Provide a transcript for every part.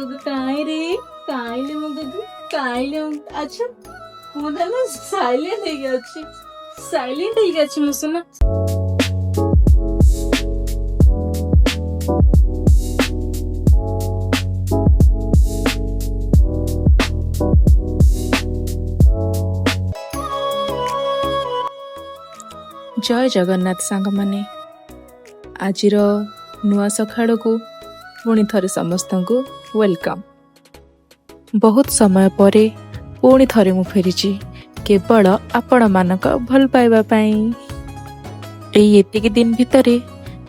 गुगु काई रे काईले मो गुगु काईले अच्छा मो ताले साइलेंट हे गछि मो सुना जय जगन्नाथ सांग माने आजिर नुआ सखाड़ को पुणी थरे समस्त को वेलकम। बहुत समय परे पुणी थरे मु फेरिची केवल आपण मानक भल पाइबा पाई। एई एतिक दिन भितरे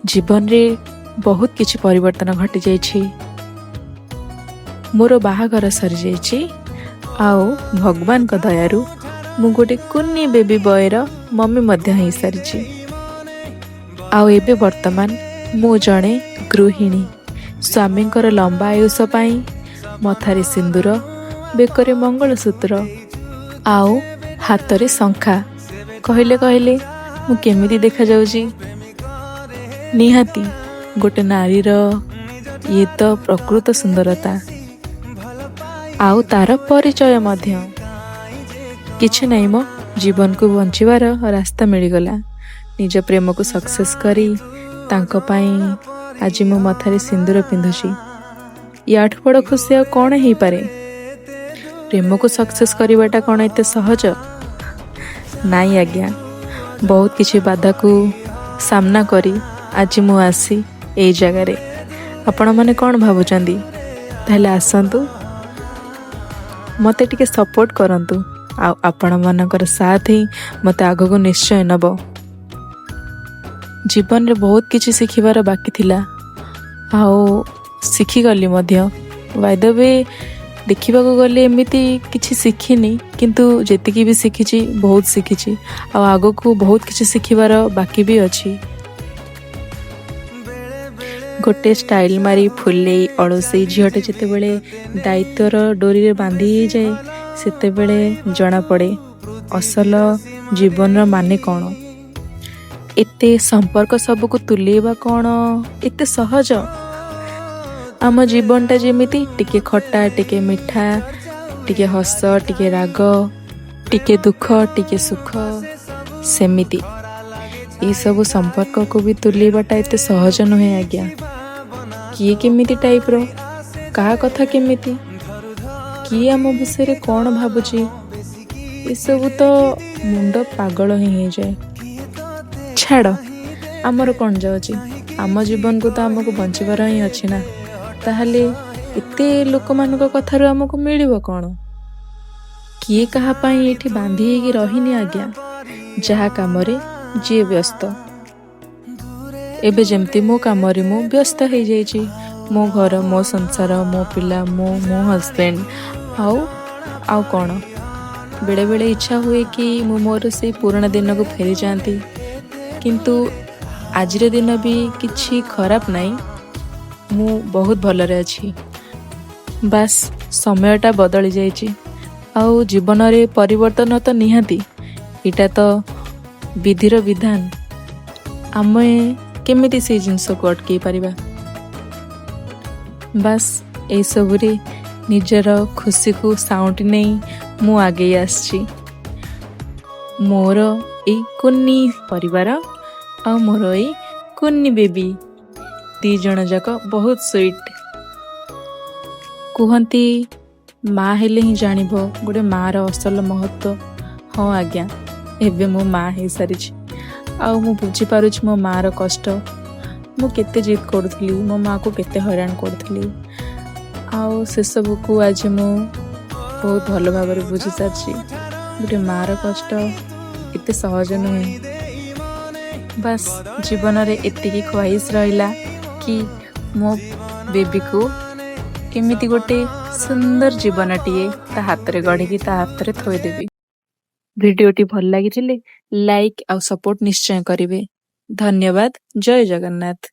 जीवन रे बहुत किछि परिवर्तन घटी जाइछि। मोर बाहागर सरी जाइछि आओ भगवान का दयारु मु गोटे कुन्नी बेबी बॉयर मम्मी मध्य ही सारिछि। आओ एबे वर्तमान मु जणे गृहिणी स्वामी लंबा आयुष पाई मथारे सिंदूर बेकरे मंगलसूत्र आओ हातरे शंखा कहले कहले मु केमिति देखा जाउछि। निहाती गोटे नारीर ये तो प्रकृत सुंदरता आओ तार परिचय मध्य किछि नहीं मो जीवन को बंचिवार रास्ता मिलगला। निज प्रेम को सक्सेस करी तांको पाई आज मो मथारे सिंदूर पिंधुची। याठ बड़ खुशी कौन ही पारे। प्रेम को सक्सेस करवाटा कौन एते सहज नाई आज्ञा। बहुत किछि बाधा को सामना करी आज मु आसी ए जगह रे। आपण माने कौन भाबुचंदी ताहले आसंतु मते टिके सपोर्ट करंतु आपण मानकर साथ ही मते आगो को निश्चय नब। जीवन रे बहुत किछि सिखिबार बाकी थिला आओ सिखी गली मध्य। बाय द वे देखिबा को गले एमिति किछि सिखिनी किंतु जेतिकी भी सिखिछि बहुत सिखिछि आ आगो को बहुत किछि सिखिबार बाकी भी अछि। गोटे स्टाइल मारी फुले अड़सई झीटे जिते बेले दायित्वर डोरी रे बांधी जाए सेते बेले जना पड़े असल जीवन माने कौन। एते संपर्क सब को तुलेबा कौन एते सहज। आम जीवनटा जेमिति टिके खट्टा टिके मिठा टिके हस टिके राग टिके दुख टिके सुख सेमिति ये सब संपर्क को भी तुलेबाटा एते सहज नुहे आज्ञा। किए केमिति टाइप रो कहा कथा केमिति किए आम विषय कौन भाबुची ये सब तो मुंड पागल ही जाए। छाड़ आमर कौन जाउची आम जीवन को तो आमको बंचबार ही अच्छी ना। ताहले एते लोक मानक कथारु आमको मिलिबो कौन। किए कहा पाई एठी बांधी हेगी रहिनी आज्ञा। जहा कामरे जे व्यस्त एबे जेमती मो कामरे मो व्यस्त हो जाइछि। मो घर मो संसार मो पिला मो हस्बैंड आउ कौन। बेले बेले इच्छा हुए कि मु मोर से पुराना दिन को फेरी जाती किंतु आजिर दिन भी किछि खराब नहीं। मु बहुत भलरे अछि। बास समयटा बदली जाइछि आउ जीवन रे परिवर्तन तो निहाती इटा तो विधिर विधान। आमे केमिति से जिनस को अटकई पारिबा। बास ए सबुरे निजर खुशी को साउंटी नहीं मु आगे आसछि। मोर ए कुन्नी परिवार आ मोर ए कुन्नी बेबी दी जन जाक बहुत स्वीट। कहती माँ हेले ही जानिबो गोटे माँ रो असल महत्व। हाँ आज्ञा एबे मो माँ हे सारी आउ मु बुझी पारुछि मो माँ रो कष्ट। मु केते जिद करथली मो माँ को केते हैरान करथली आउ से सब को आज मु बहुत भल भाव में बुझी सारी। गोटे माँ रो कष्ट एते सहज नुहे। बस जीवन रे एतिकी ख्वाहिश रहिला कि मो बेबी को केमिति गोटे सुंदर जीवनटीए ता हाथ रे गढ़ी ता हाथ रे थोई देबी। वीडियोटी भल लागिथिले लाइक आ सपोर्ट निश्चय करिवे। धन्यवाद। जय जगन्नाथ।